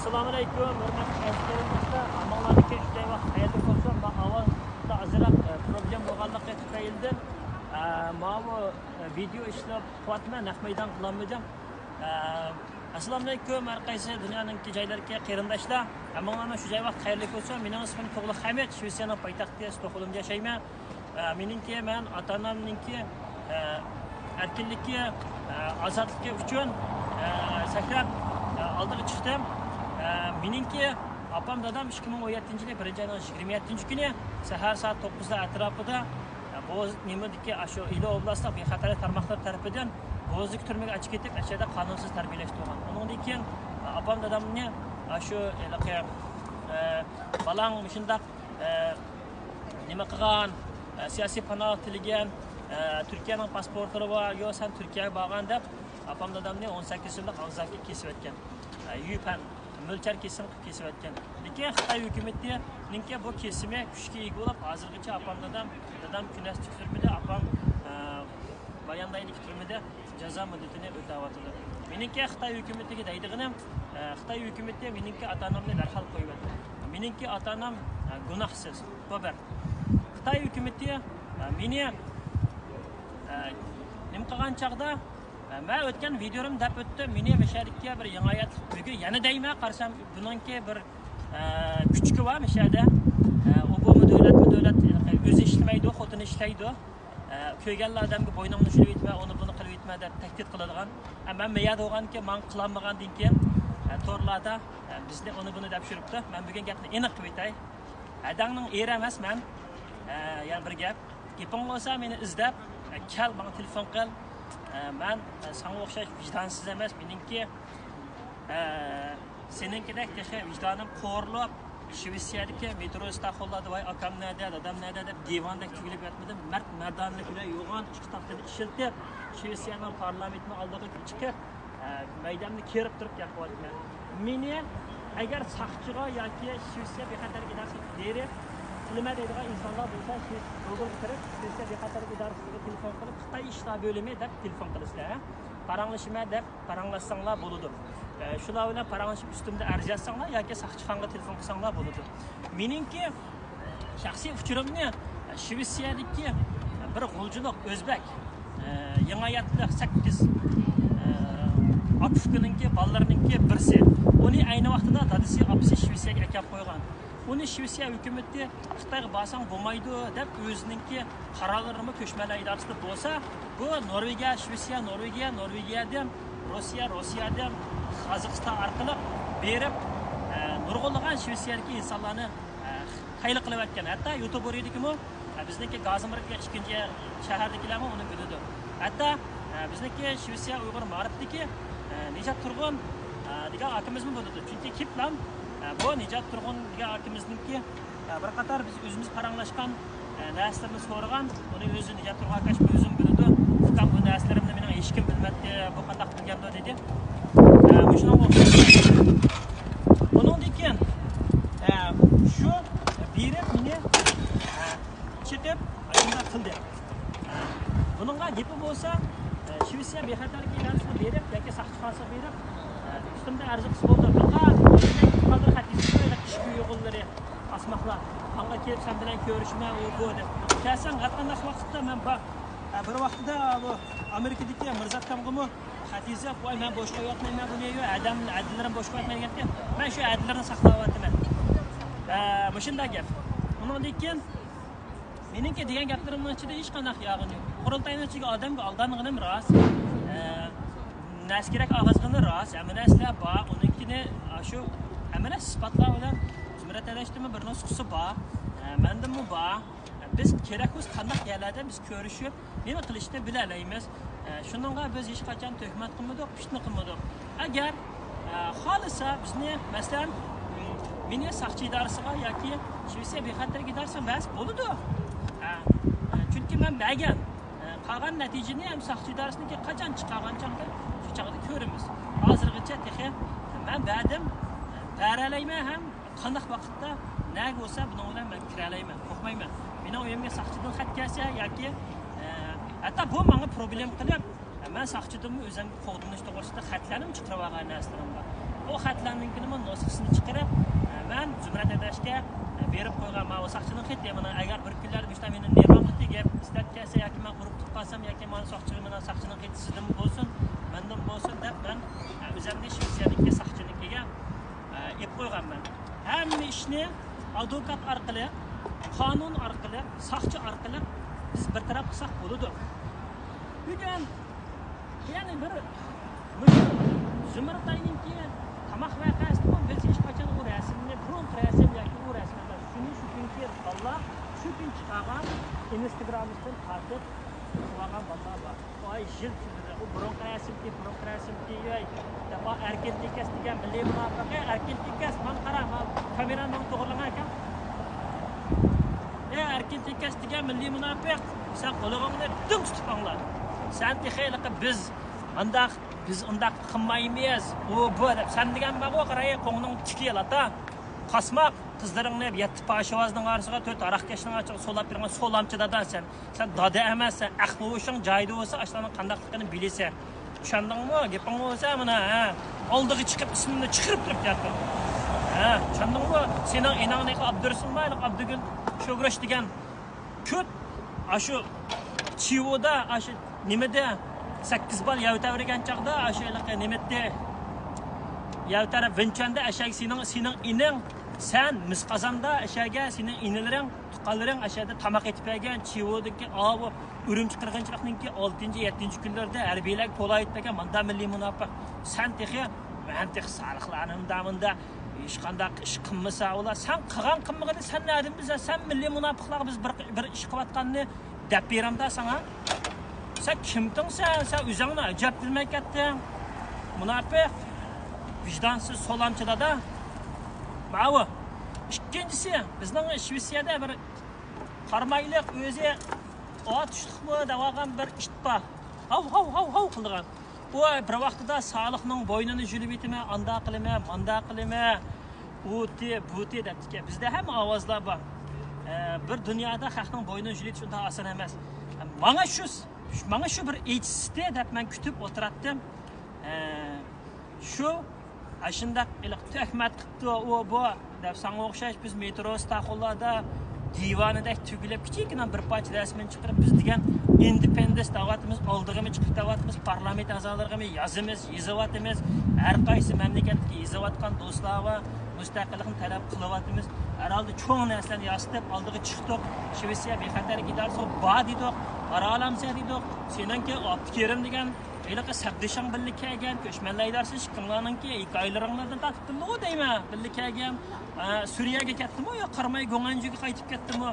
Assalamu alaikum, hörmətli əzizlərimizdə. Amanlarınki işləy vaxt xəyirli olsun. Ben avazda azıraq problem olğanlıq etməyildim. Bu video işləb qıvatma, nəxməydən qılanmayacağım. Assalamu alaikum, hər qaysı dünyanınki joylarga qarindoshlar. Amanlarına şu joy vaxt xəyirli olsun. Mening ismim To'g'li Hamid, Shvetsiyaning poytaxti Stokholmda yashayman. Meningki men ota-onamningki erkinlikka, ozodlikka uchun sakrab aldığı çıktım. Meningki apam dadam 2017 yılı 1 ayının 27 günü sahar saat 9'da etrafında Boğaz Nemediki şu İli Oblastı bexatarlik tarmoqlar tarafidan Boğazlık türmege açık etip aşağıda kanunsuz terbiyeleştirilgan. Onun için apam dadamni şu balang şundaq nima qilgan siyosiy panoh tilgan Türkiye'nin pasportları var, yo sen Türkiye'ye bağlan deb apam dadamni 18 yıllık ağzaki kesip etken. Yüpen mülker kesim kesip etken. Lekin Xitoy hukumati ninki bu kesime kuchga ega bo'lib, hozirgacha apam dadam kunastik turmida, apam bayandaylik turmida jazo muddatini o'tayotdi. Meningki Xitoy hukumatiga deydiganim, Xitoy hukumati meningki ota-onamni darhol qo'yib berdi. Meningki ota-onam gunohsiz. Xo'p. Xitoy hukumati meni nima qilgan chaqda ben ötken videom dep öttü. Meni meşerlikka bir yanayat bugün yana deyme qarsam bununki bir küçükü var meşerde. O bu devlet özü işlemaydi, xotini işlaydi. Köygelli adamga boynumni tushirib etme, onu bunu qilib etme deb tahdid qiladigan. Men meyad olganki, men qilolmagandan keyin to'rlarda bizni onu bunu deb tushiribdi. Men bugun gapni aniq qilib aytay. Adamning eri emasman. Yani bir gap. Gaping bo'lsa meni izlab, kel bana telefon qil. Ben sana o'xshash vijdonsiz emas, meningki seninkidek vicdanım qo'rlab Shvetsiyadagi metrosida qo'lladi, voy akam nerede, dadam nerede deb divanda tugilib yotmadim. Mardonlik bilan yo'g'on ikki taxtani ishiltib, Shvetsiyaning parlamentini oldiga chiqib, maydonni kerib turib gapiryapman. Meni agar saqchiga yoki Shvetsiya bexatarlik idorasiga berib tilma deydigan insonlar bo'lsa, siz Google kirib, Shvetsiya bexatarlik idorasiga telefon qilib, Xitoy ishlar bo'limi deb telefon qilasizlar. Paranglashma deb paranglashsanglar bo'ladi. Shular bilan paranglashib ustimda arz yazsanglar yoki saqchixonga telefon qilsanglar bo'ladi. Meningki shaxsiy fikrimni Shvetsiyadagi bir g'uljilik o'zbek yanayatli 8 akufkininki ballarninki birsi. Uni ayni vaqtida dadasi opasi Shvetsiyaga akab qo'ygan. Uni Shvetsiya hukumati Xitoyga borsang bo'lmaydi deb o'zininki qarorlarini ko'chmalar idorasida bo'lsa, bu Norvegiya, Shvetsiya, Norvegiyadan, Rossiyadan, Qozog'iston orqali berib nurg'unlagan Shvetsiyadagi insonlarni qayli qilib o'tgan. Hatto YouTube o'raydiku, bizniki Gazimirga 2-chi shahardagilarmi uni biladi. Hatto bizniki Shvetsiya Uyg'ur ma'rifidagi Nejat Turg'un degan akimizmi bo'ladi. Chunki Kiplan bu Nejat Turg'un degan akimizningki bir qator biz o'zimiz paranglashgan narsalarni so'ragan, uni o'zi Nejat Turg'un akash o'zim biladi. Faqat bu narsalarni mening hech kim bilmaydi, bu qanday qilganda dedi. Shundan bundan keyin shu berib meni chiqib aytma qildi. Buningga gapi bo'lsa, Shvetsiya bexatarlik idorasiga berib yoki saqchixonasiga berib üstümde arzık oldu. Fakat kadar hadisi böyle kışkı yoğulları asmaklar. Hangi kelip sen bilen görüşme o bu dedi. Kelsen katlandaş vakitte ben bak bir vakitte bu Amerika'daki Mirzattam Gumu hadisi koy ben boşluğa yatmayayım ben bu ne diyor? Adillerin boşluğa yatmayayım diye. Ben şu adillerini saklavatım ben. Müşünde gap. Onun için benimki diyen gaplerimin içinde hiç kanak yağın yok. Kurultayın içinde adam aldanığını rast. Naskerek ağızgını rast, eminasla bağ, onunkini şu eminas sıfatlar bilen zümrətələşdirmə bir nüsxası bağ, məndə mi bağ. Biz kerakuz qandaq yerlərdə biz görüşüb, nima qilishni bilalaymiz. Shundan biz hech qachon töhmat qilmadik, fitna qilmadik. Agar xolisa bizni masalan meni saqchi idorasiga yoki Shvetsiya bexatarlik idorasiga bas bo'ladi. Chunki men bilgan qolgan natijani ham saqchi idorasiga qachon chiqargan chaqda chaqda ko'ramiz. Hozirgacha texi men ba'dim taralayman ham qanday vaqtda nima bo'lsa buni bilan men kiralayman, qo'rqmayman. Meni o'yimga saqchidan xat kelsa yoki hatta bu menga problem qilib, men saqchidan o'zim qo'g'dinish to'g'risida xatlarim chiqarib olgan narsalar bor. o xatlarninkini nusxasini chiqarib men Zumrat adashga berib qo'ygan mana soqchining xati mana agar bir kunlar mishta meni neramni tegib istab kelsa yoki men urib tutqansam yoki men soqchiga mana soqchining xati sizdan bo'lsin mendan bo'lsin deb men o'zimni Shvetsiyadagi soqchinikiga ep qo'yganman. Hamma ishni advokat orqali, qonun orqali, soqchi orqali biz bir taraf qilsak bo'ladi. Bugun yani bir Zumratayninki tamoq vaqasida biz hech qachon u rasmni biron rasm yoki u rasmlar shuning kunki Allah shu kun chiqargan Instagramdan tartib qilgan bolalar bor. Oy yil chizdi. U biron rasmki daba erkin tekas degan milliy munofiqa erkin tekas men qaraman kamerani to'g'rilagan ekan. Erkin tekas degan milliy munofiq sen qo'lig'ingni dim tutib anglar. Sen texayliqi biz undaq qilmaymiz. U bu deb sen degan bago qaray qo'ngning tikiyalata. Qasmoq qizlaringni yetti pashavazning orasiga 4 aroqkashning ochiq solab bergan solamchidadan sen dada emassan. Aqlvoshing joyida bo'lsa ashlarning qandaqligini bilasan. Tushundingmi? Gaping bo'lsa mana oldiga chiqib ismini chiqirib turib ketdi. Tushundingmi? Sening enangni Abdursulmayli Abdugul Sho'grash degan ko'p ashu Chivoda ashu nimada 8 bal yavtavrigan chaqda ashularga nimatda yavtara vinchanda ashag sening ining sen misqazanda ashaga sening inilaring tuqqanlaring ashada tamoq etib bergan Chivodagi avo Urumchi qirg'inchilikninki 6-7 kunlarda harbiylar to'la aytmagan manda milliy munofiq sen texi men tex sariqlanimdamında hech qanday ish qilmasa ular sen qilgan qilmaganda sen nima biza sen milliy munofiqlar biz bir ish qilayotganini deb beramda sana sen kimding sen o'zingni ajab bilmay ketding munofiq vijdonsiz solamchida ma'vu ikkinchisi bizning Shvetsiyada bir qarmayliq o'zi otishliqmi davagan bir ish bor hav qilgan bu bir vaqtida sog'liqning bo'ynini julib etma anda qilma manda qilma buti debdiki bizda ham ovozlar bor bir dunyoda xalqning bo'ynini julib shunday oson emas mana shu bir echsizda deb men kutib o'tiratdim shu ashundaq iliq tuhmat qildi u bu deb sanga o'xshash biz metro staxollarda divanidek tugilib kichikina bir parcha rasmini chiqarib biz degan independence davatimiz oldig'imi chiqib davatimiz parlament a'zolariga yozyapmiz har qaysi mamlakatga yozyapgan do'stlar va mustaqillikni talab qilyapmiz herhalde cho'ng narsani yozib oldiga chiqdik Shvetsiya bexatar gidarso ba dedik aralamsa dedik senanki Abdukerim degan iliqi sabdishang birga kelgan ko'chmanlar idarasi chiqqanlarninki hikoyalaringlardan tatibdimi deyman birga kelgan Suriyaga ketdimi yo Qarmay Go'nganjiga qaytib ketdimi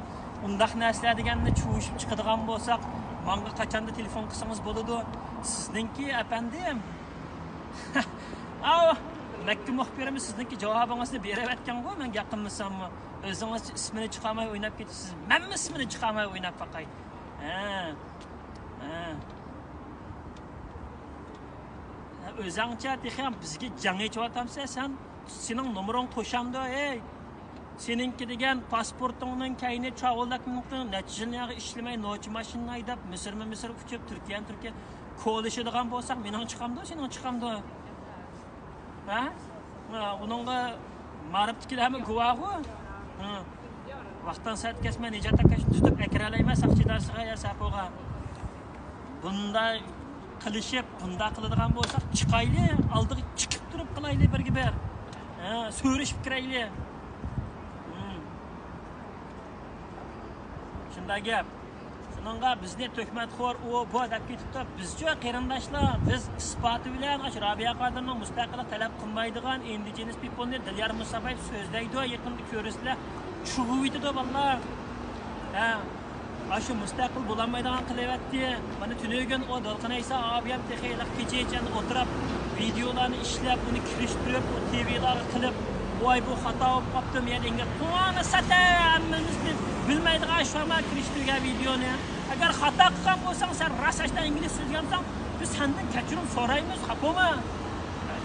undaq narsalar deganni chushib chiqadigan bo'lsak menga qachonda telefon qilsangiz bo'ladi sizningki apandim Makka muxbirimiz sizningki javobingizni beravatgan-ku men gap qilmasammi o'zingiz ismini chiqarmay o'ynab ketasiz menmi ismini chiqarmay o'ynab baqay o'zingcha texam bizga jang echyapsan sen sening nomerang qo'shamda seninki degan pasportingning kayni chog'ildakning natijani ishlamay nochi mashina haydab Misr uchib Turkiya ko'lishadigan bo'lsak mening chiqamda sening chiqamda uningga ma'riftikilar ham guvohi vaqtdan saat kesmay nejat akash tutib akralayman saqchilarsiga yasapoga bunday qilishib bunda qiladigan bo'lsak chiqayli oldiga chiqib turib qilayli birga bir so'rashib kirayli shunday gap shuningga bizni to'kmatxo'r u bu deb ketibdi bizcha qarindoshlar biz isboti bilan Robiya Qodirning mustaqillik talab qilmaydigan indigenous people'ni Dilyar Musabayev so'zlaydi yaqinda ko'rasizlar chug'uvitdi vallar Aşı müstakil bulamaydigan qilyapti. Mana tunugun o Dolqinaysa abiyam texiylik kechechan o'tirib videolarni ishlab, uni kirishtirib, TV'larga qilib, voy bu xato bo'lib qopti, men enga to'g'ri satamimizni bilmaydigan shoma kirishtirgan videoni. Agar xato qilgan bo'lsang, sen rasashdan ingliz so'zlamsan, biz sendan kechirim so'raymiz, xapoma.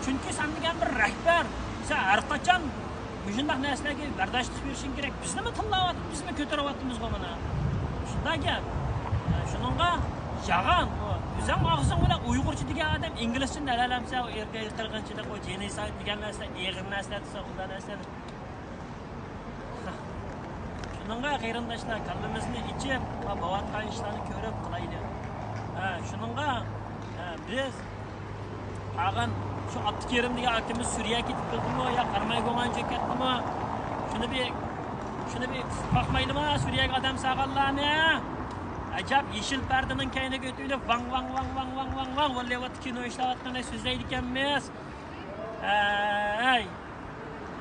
Chunki sen degan bir rahbar, sen har qachon shunday narsalarga bardoshlik berishing kerak. Bizni mi tillayapmiz, bizni ko'taryapmiz mana. Shunday gap. Shuningga yag'an O'zing og'zing bilan Uyg'urcha degan odam inglizcha nalalamsa, erga qirg'inchilik, o genocide degan narsa, eg'ir narsa desa, undan narsa. Shuningga qarindoshlar, qalbimizni ichib, bo'layotgan ishlarni ko'rib qilaylik. Shuningga biz ag'an shu Abdukerim degan akamiz Suriyaga ketib keldimi yo qarmay qo'ygancha ketdimi? Shuni bir baxmaydimi Suriyaga odam saqallarni? Acab yeşil perdenin kaynağı götüyle vang vallavat kino işlavatlarına sözleydi ekanmiz.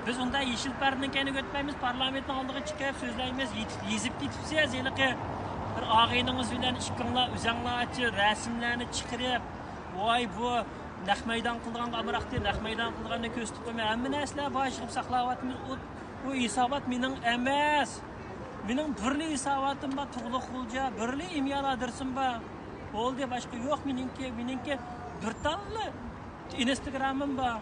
Biz onda yeşil perdenin kaynağı götürmeymiz, parlamentin aldığı çıkıp sözleyimiz, yezip gitipsiz, bir ağaynımız bilen işkanlar, üzanlar açı, resimlerini çıkarıp, vay bu naq meydan kıldıgan amrak değil, naq meydan kıldıganını köstüp koymayı, hem nesler başlayıp saklavatımız, o isabat menin emas. Benim birli isavatım var, tuğluk olca, birli imyaladırsın var. Oldu başka yok meninki bir tallı Instagram'ım var.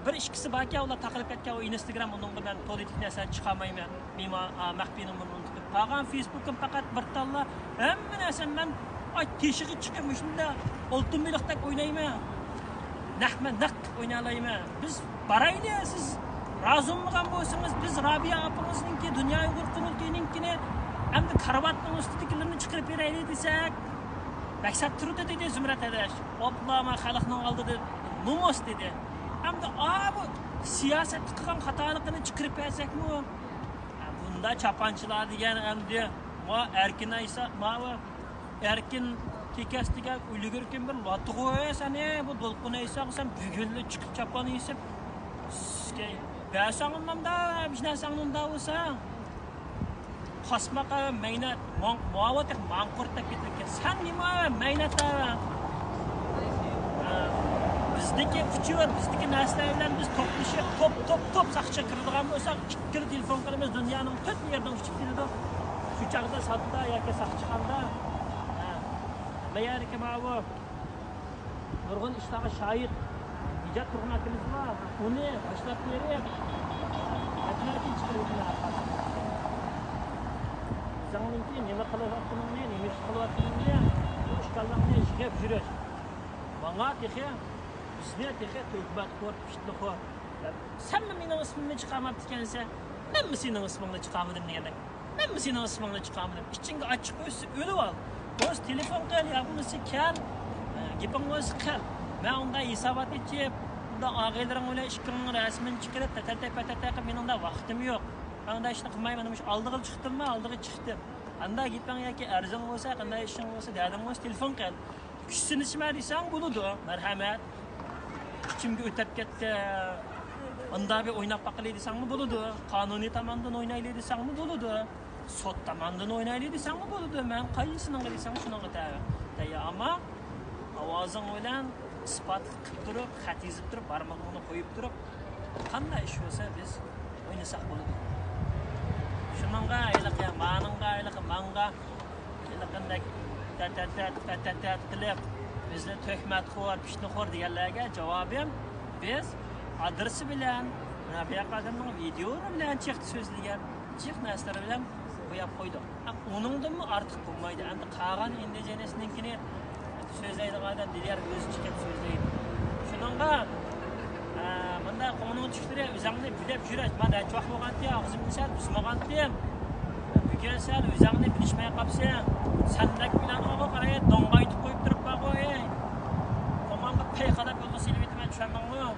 Bir işkisi var ki, ola takılıp etken o Instagram, onunla ben politik nesel çıkamayım ya. Mima Mahbi'nin bunu unutup. Bağan Facebook'um fakat bir tallı, hem nesel ben teşiki çıkmışım da, oltun birlikte oynayayım ya. Naq oynayalayım ya. Biz baraylı ya siz. Razım mıqan bolsanız biz Rabia apamızınki, Dünya Uygur Kumulkeninkini hem de karavatның üstüdekilerini çıkarıp bereyli desek. Maksat turdi dedi Zümrət adaş. Oplama xalqның aldıdı numos dedi. Hem de bu siyaset qilgan xatoligini chiqarib bersak mi? Bunda çapançılar degan hem de Erkin Aysa, Erkin Tekas degan ulugurken bir latı qo'yasan, bu dolqun Aysa sen bugunli chiqib çapan yesip Bəsəngimdən də, biznesəngdən də olsa, qasmaqa meynət, muavatıq manqurtaq getirken, sen nima meynətə? Bizdeki uçuyor, bizdeki nəslərlə biz toplaşıb, top saxça kırılğan olsaq, ikkili telefon qilimiz dünyanın tut yerdən uçub geldi. Şu çağda satda, yoki saxçıqanda. Bayar ki bu nurgun iştağı şahit İcat hürmetimiz var. Onu başlat verip etmerken çıkarıyorlar. Zamanınki neme kılıvattığını ne, neme kılıvattığını ne, bu işgallarını işgep jürür. Bana tehe, bizne tehe tövbet kor, piştli kor. Sen mi benim ismimle çıkarmak dikense, ben mi senin ismimle çıkarmadım neyden? Ben mi senin ismimle çıkarmadım? İçinde açık ölsü ölü al. Boz telefon kal, yapımızı kel, gipimiz kel. Ben onda isabat edip, onda ağaylarım öyle işkinin resmini çıkarıp, tete benim onda vaktim yok. Ben onda işte kılmayım, aldığı çıktım mı, aldığı çıktım. Anda gitmen ya ki erzin olsa, anda işin olsa, dedim olsa telefon kal. Küçsün içime deysen buludu, merhamet. Küçümge ötep gitti. Anda bir oynap bakılı deysen mi buludu. Kanuni tamandan oynaylı deysen mi buludu. Sot tamandan oynaylı deysen mi buludu. Ben kayısının deysen şuna kadar. Ama avazın öyle ispat qilib turib, xat yozib turib, barmog'ini qo'yib turib, qanday ish bo'lsa biz o'ynasak bo'ladi. Shuningga ayliqqa, manga qanday tat qilib bizni tuhmatxo'r, pishnoxo'r deganlarga javobim biz adresi bilan, Rabiya qadimning videolari bilan chiqdi so'zlagan, chiq narsalar bilan qo'yib qo'ydik. Uningdan ortiq bo'lmaydi. Endi qolgan indigenesinikini sözleydi adam diğer göz çıkıp sözleydi. Şununla bunda konunun çıktırı üzerinde bilip jürek. Ben çok boğantı ağzım misal bismagantım. Bugün sen üzerinde bilişmeye kapsın. Sendek bilen oğu karaya donbaytıp koyup durup bak o komanda peykada yolda silivitime düşenmem o.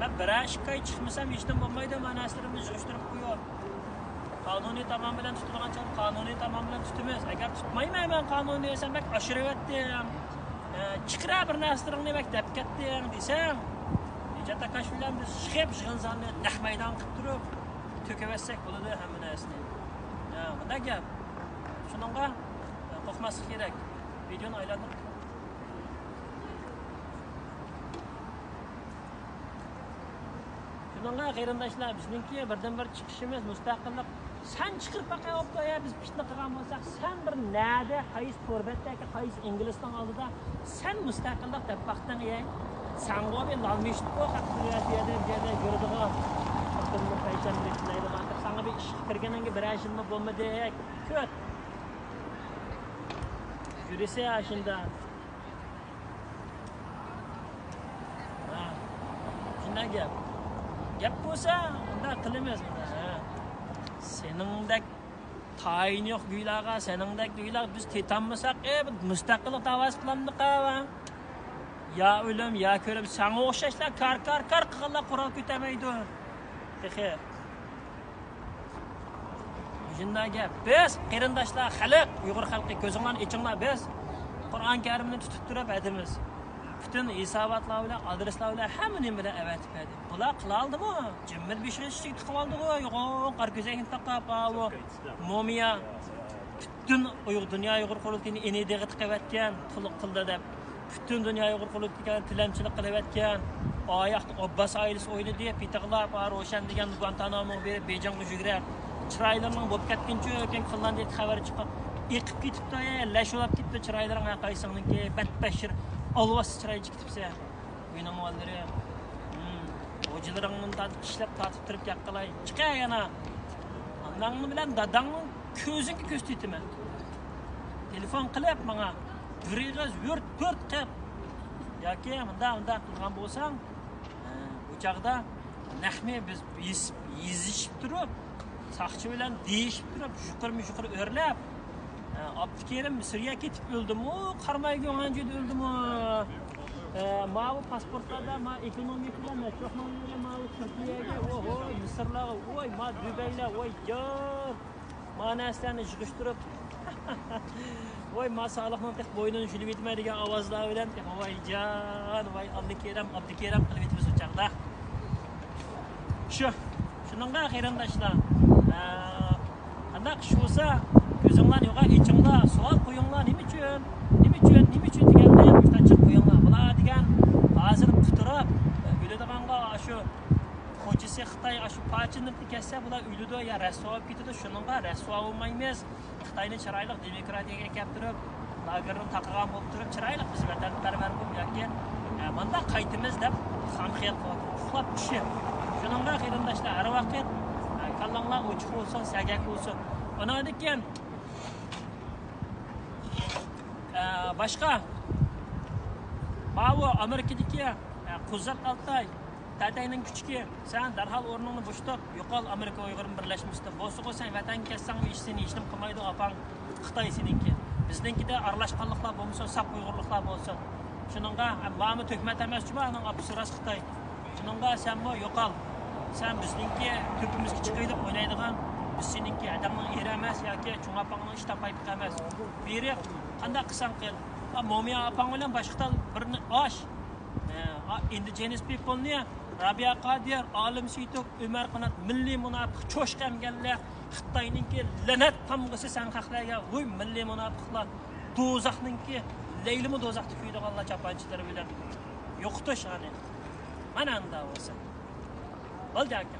Ben bir aşkayı çıkmışsam işten bombaydı manastırımı coşturup koyuyor. Kanuni tamamen tutulgan çağır, kanuni tamamen tutumuz. Eğer tutmayayım hemen kanuni desem bak aşırı ettim. Çıkıra bir nasırını bak dep kettim desem. İyice takaş filan biz çıkıp çıkın zannet, nah meydan kıptırıp tökevetsek buludu hemen esni. Bunda gel. Şununla korkması gerek. Videonu aylanır. Şununla qeyrindaşlar bizninki birden bir çıkışımız müstakillik. Sen çıkıp bakayım ya biz pişti qilgan bo'lsak, sen bir nada, qaysi formatdagi, qaysi inglizdan oldida sen müstakillik deb baxtdan ye. Sen bu bir lalmışdı o hakkıyatiyada yerda yurdiga. Hakkında payşan bitirlaydi. Sana bir iş kirgeniga bir ajinma bo'lmadi. Ko't. Yürüse şunda. Shunday gap. Gap bo'lsa, unda qilamiz buni. Seningdek tayin yo'q guylarga, seningdek guylar biz tetanmasak, mustaqillik da'vosi qilamiz qava. Ya o'lim, ya ko'rib, sana o'xshashlar kar qilganlar qurol ko'tarmaydi. Xeyr. Shunday gap. Biz qarindoshlar, xalq, Uyg'ur xalqi ko'zinglarni ichinglar biz Qur'on Karimni tutib turib aytamiz. Bütün hisobotlar bilan, adreslar bilan hammani bilan avatib berdi. Bular qila oldimi? Jimmit beshikni tiqib oldi-ku, yo'q, qarko'zakni taqab, momiya bütün dunyo Uyg'ur qurultayini enediga tiqib atgan, qiliq qildi deb. Bütün dunyo Uyg'ur qurultayga tilamchilik qilib atgan. Oyoqda Abbas oilasi o'ynadi, pitiqlar bor, o'shan degan Guantanamo berib Bejonga yugurib, chiroylarning bo'lib ketguncha o'kin qilgan deb xabar chiqib, eqib ketibdi, lashulab ketdi chiroylaring qaysingniki, batbashir alvas chiroy chiqibsa. O'yning oldiri. Hocalarının da işlep tatip turib yaqqalay. Chiqay yana. Anangni bilan dadangning ko'zingga ko'z tetimi. Telefon qilib menga yurig'iz yurt qilib yoki unda qilgan bo'lsang, bu chaqda nahmi biz yezishib turib, saqchi bilan deyishib turib, yuqur o'rlab, Abdukerim Misrga ketib o'ldimi? Qarmaygan anjida o'ldimi? Mavi pasportlarda ma ekonomik bilan cho'qmonlarga mavi Turkiyaga, oho, Misrlarga, voy, ma Dubaylar, voy, yor. Manaslarni yig'ishtirib, voy, ma Salihning tek bo'ynini shilib etmaydigan ovozlar bilan, voy, jon, voy, Abdukerim qilib etimiz u chaqda. Shuningga qarindoshlar. Qanday qish bo'lsa, ko'zinglarni yo'q, ichinglar savol qo'yinglar, nima uchun deganda ham uchtachiq qo'yinglar. Bular degan hozir quturib, o'ladiganga shu xo'jasi Xitoy shu pachinlikni kessa, bular o'ladi ya rasvo bo'lib ketadi. Shuningga rasvo bo'lmaymiz. Xitoyning chiroyli demokratiyaga kelib turib, lagerni taqagan bo'lib turib, chiroyli biz vatanparvar bo'lib yoki mana qaytimiz deb hamxiyat qilib, uxlab tushib. Shuningga qarindoshlar, har vaqt kallanglar ochiq bo'lsin, sagak bo'lsin. Ona ekan başka Mavi Amerika'daki Kuzat Altay Tatayning küçüğü sen derhal o'rningni bo'shtib yo'qol Amerika Uyg'urning birlashmasida bo'lsa sen vatanga kelsang ishni ishnim qilmaydi opang Xitoy seninki bizninkida aralashganliklar bo'lmasa sap Uyg'urliklar bo'lsin shuningga ma'mi to'kmat emas jumaning apsiras Xitoy shuningga senmi yo'qol sen bizninki ko'pimizga chiqaydi o'ynaydigan biz seninki adamning eri emas yoki chungapangning ishdan qaytib emas biri qanday qilsang qil momiya opang bilan boshqa birini osh indigenous people'ni Rabia Qadir, Alim Siytok, Ömer Qanat, milliy munofiq cho'shqanganlar Xitoyninki lanat tamg'isi san haqlarga voy milliy munofiqlar do'zaxninki laylimi do'zaxda kuydiganlar chapanchilar bilan yo'qitish ani mana unda bo'lsa bo'ldi aka